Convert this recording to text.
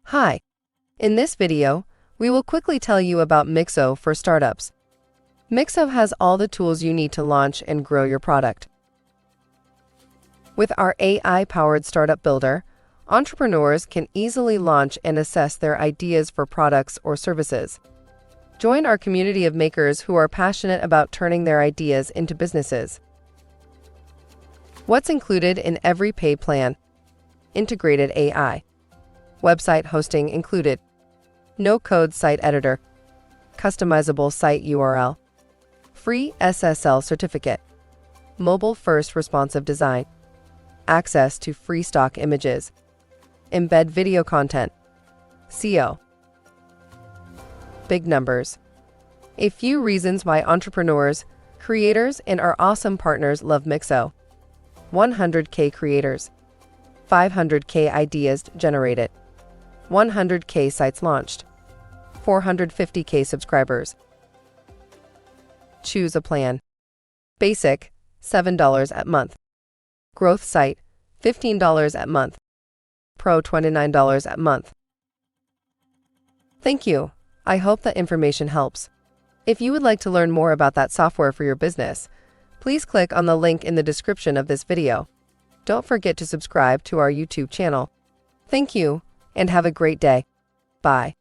Hi. In this video, we will quickly tell you about Mixo for startups. Mixo has all the tools you need to launch and grow your product. With our AI-powered startup builder, entrepreneurs can easily launch and assess their ideas for products or services. Join our community of makers who are passionate about turning their ideas into businesses. What's included in every pay plan? Integrated AI. Website hosting included. No-code site editor. Customizable site URL. Free SSL certificate. Mobile-first responsive design. Access to free stock images. Embed video content. SEO. Big numbers. A few reasons why entrepreneurs, creators, and our awesome partners love Mixo. 100K creators. 500K ideas generated. 100K sites launched. 450K subscribers. Choose a plan. Basic, $7 at month. Growth site, $15 at month. Pro, $29 at month. Thank you. I hope that information helps. If you would like to learn more about that software for your business, please click on the link in the description of this video. Don't forget to subscribe to our YouTube channel. Thank you, and have a great day. Bye.